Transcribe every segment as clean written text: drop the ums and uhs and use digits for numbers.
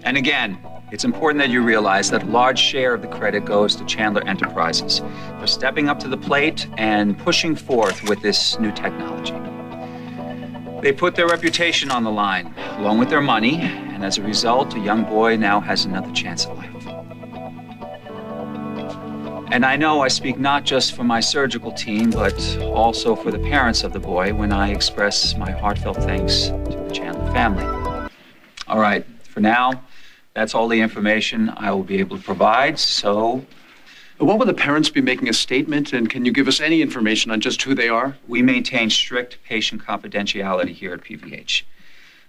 And again, it's important that you realize that a large share of the credit goes to Chandler Enterprises for stepping up to the plate and pushing forth with this new technology. They put their reputation on the line, along with their money, and as a result, a young boy now has another chance at life. And I know I speak not just for my surgical team, but also for the parents of the boy when I express my heartfelt thanks to the Chandler family. All right, for now, that's all the information I will be able to provide, so... What will the parents be making a statement, and can you give us any information on just who they are? We maintain strict patient confidentiality here at PVH.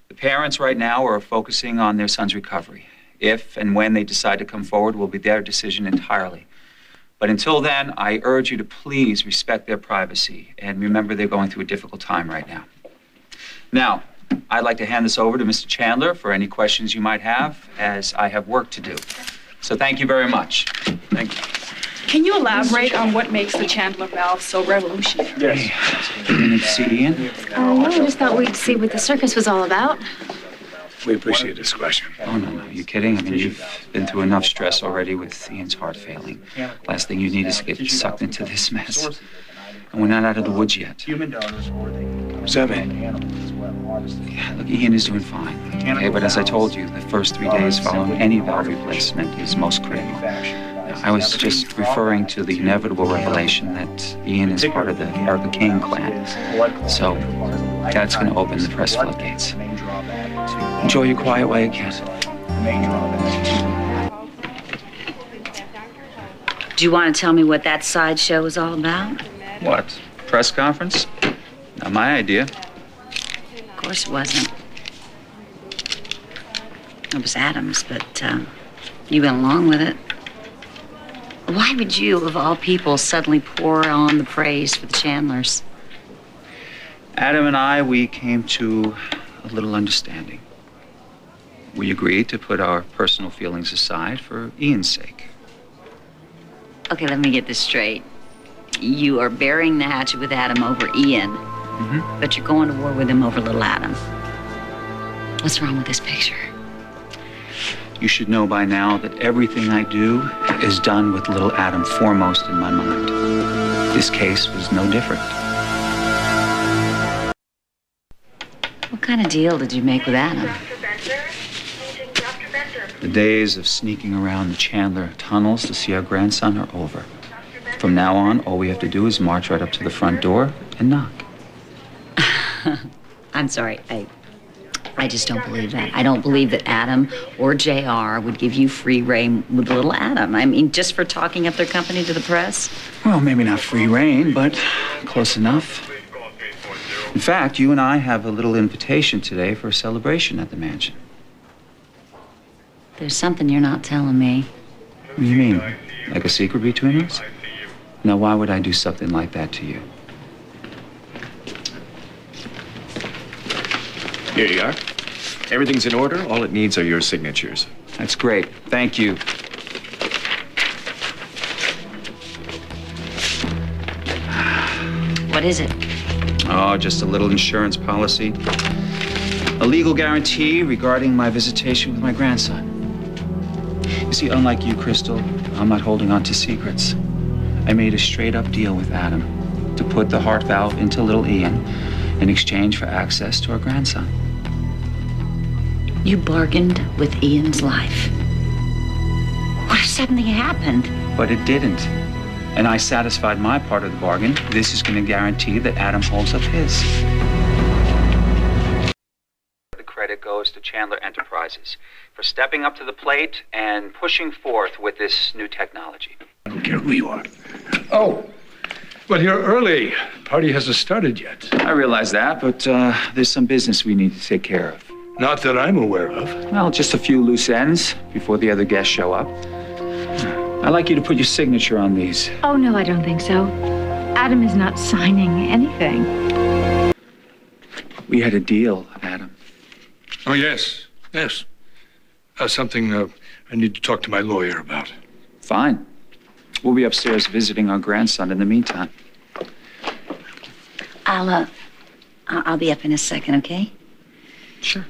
The parents right now are focusing on their son's recovery. If and when they decide to come forward will be their decision entirely. But until then, I urge you to please respect their privacy, and remember they're going through a difficult time right now. Now, I'd like to hand this over to Mr. Chandler for any questions you might have, as I have work to do. So thank you very much. Thank you. Can you elaborate on what makes the Chandler valve so revolutionary? Yes. You need to see Ian? No, I just thought we'd see what the circus was all about. We appreciate this question. Oh, no. Are you kidding? I mean, you've been through enough stress already with Ian's heart failing. Last thing you need is to get sucked into this mess. And we're not out of the woods yet. What's that mean? Yeah, look, Ian is doing fine. Okay, but as I told you, the first 3 days following any valve replacement is most critical. I was just referring to the inevitable revelation that Ian is part of the Erica Kane clan. So, that's going to open the press floodgates. Enjoy your quiet way again. Do you want to tell me what that sideshow was all about? What? Press conference? Not my idea. Of course it wasn't. It was Adam's, but you went along with it. Why would you, of all people, suddenly pour on the praise for the Chandlers? Adam and I, we came to a little understanding. We agreed to put our personal feelings aside for Ian's sake. Okay, let me get this straight. You are burying the hatchet with Adam over Ian, but you're going to war with him over little Adam. What's wrong with this picture? You should know by now that everything I do is done with little Adam foremost in my mind. This case was no different. What kind of deal did you make with Adam? The days of sneaking around the Chandler tunnels to see our grandson are over. From now on, all we have to do is march right up to the front door and knock. I'm sorry, I just don't believe that. I don't believe that Adam or JR would give you free rein with little Adam. I mean, just for talking up their company to the press? Well, maybe not free rein, but close enough. In fact, you and I have a little invitation today for a celebration at the mansion. There's something you're not telling me. What do you mean? Like a secret between us? Now, why would I do something like that to you? Here you are. Everything's in order. All it needs are your signatures. That's great. Thank you. What is it? Oh, just a little insurance policy. A legal guarantee regarding my visitation with my grandson. You see, unlike you, Crystal, I'm not holding on to secrets. I made a straight-up deal with Adam to put the heart valve into little Ian in exchange for access to our grandson. You bargained with Ian's life. What if something happened? But it didn't. And I satisfied my part of the bargain. This is going to guarantee that Adam holds up his. The credit goes to Chandler Enterprises for stepping up to the plate and pushing forth with this new technology. I don't care who you are. Oh, well, you're early. Party hasn't started yet. I realize that, but there's some business we need to take care of. Not that I'm aware of. Well, just a few loose ends before the other guests show up. I'd like you to put your signature on these. Oh, no, I don't think so. Adam is not signing anything. We had a deal, Adam. Oh, yes. Yes. Something I need to talk to my lawyer about. Fine. We'll be upstairs visiting our grandson in the meantime. I'll be up in a second, okay? Sure.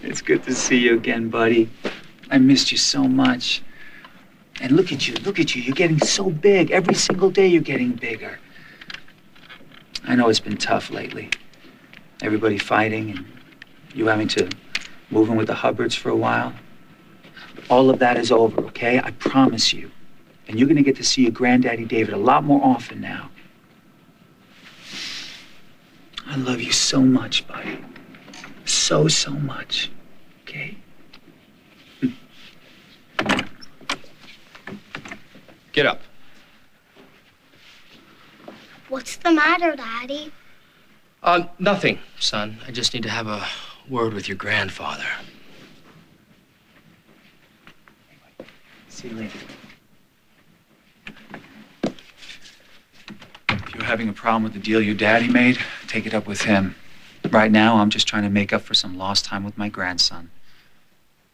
It's good to see you again, buddy. I missed you so much. And look at you, you're getting so big. Every single day you're getting bigger. I know it's been tough lately. Everybody fighting and you having to move in with the Hubbards for a while. But all of that is over, okay? I promise you. And you're gonna get to see your granddaddy David a lot more often now. I love you so much, buddy. So much. Okay? Get up. What's the matter, Daddy? Nothing, son. I just need to have a word with your grandfather. See you later. If you're having a problem with the deal your daddy made, take it up with him. Right now, I'm just trying to make up for some lost time with my grandson.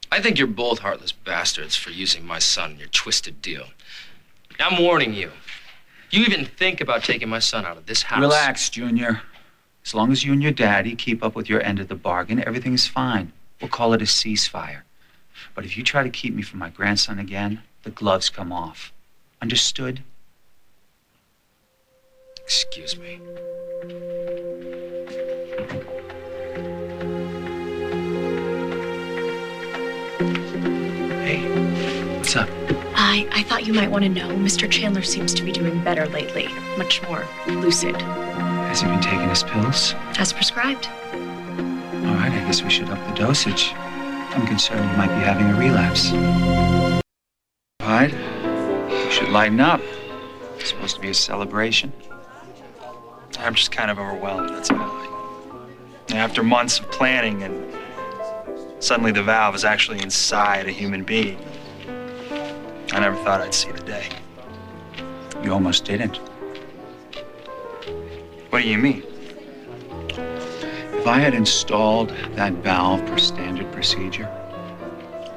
I think you're both heartless bastards for using my son in your twisted deal. Now, I'm warning you. You even think about taking my son out of this house. Relax, Junior. As long as you and your daddy keep up with your end of the bargain, everything is fine. We'll call it a ceasefire. But if you try to keep me from my grandson again, the gloves come off. Understood? Excuse me. Hey, what's up? I thought you might want to know. Mr. Chandler seems to be doing better lately. Much more lucid. Has he been taking his pills? As prescribed. All right, I guess we should up the dosage. I'm concerned you might be having a relapse. All right, you should lighten up. It's supposed to be a celebration. I'm just kind of overwhelmed, that's all. After months of planning and suddenly the valve is actually inside a human being. I never thought I'd see the day. You almost didn't. What do you mean? If I had installed that valve per standard procedure,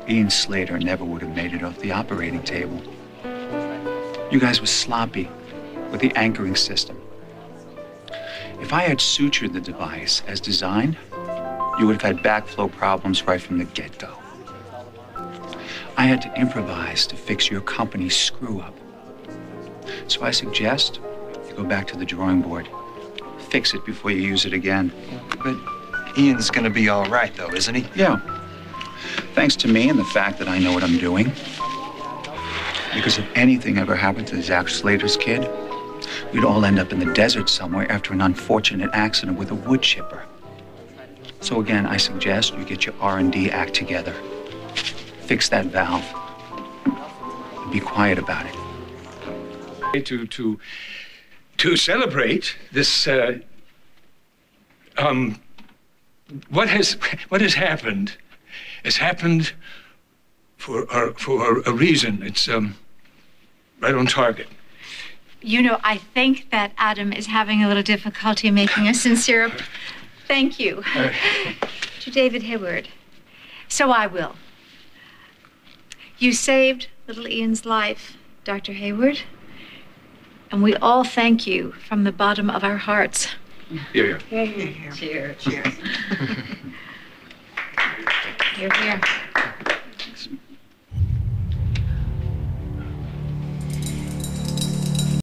Ian Slater never would have made it off the operating table. You guys were sloppy with the anchoring system. If I had sutured the device as designed, you would have had backflow problems right from the get-go. I had to improvise to fix your company's screw-up. So I suggest you go back to the drawing board. Fix it before you use it again. But Ian's gonna be all right, though, isn't he? Yeah. Thanks to me and the fact that I know what I'm doing. Because if anything ever happened to Zach Slater's kid, we'd all end up in the desert somewhere after an unfortunate accident with a wood chipper. So again, I suggest you get your R&D act together. Fix that valve. And be quiet about it. To celebrate this, what has happened has happened for a reason. It's right on target. You know, I think that Adam is having a little difficulty making a sincere thank you to David Hayward. So I will. You saved little Ian's life, Dr. Hayward. And we all thank you from the bottom of our hearts. Here. Cheers. Here, here.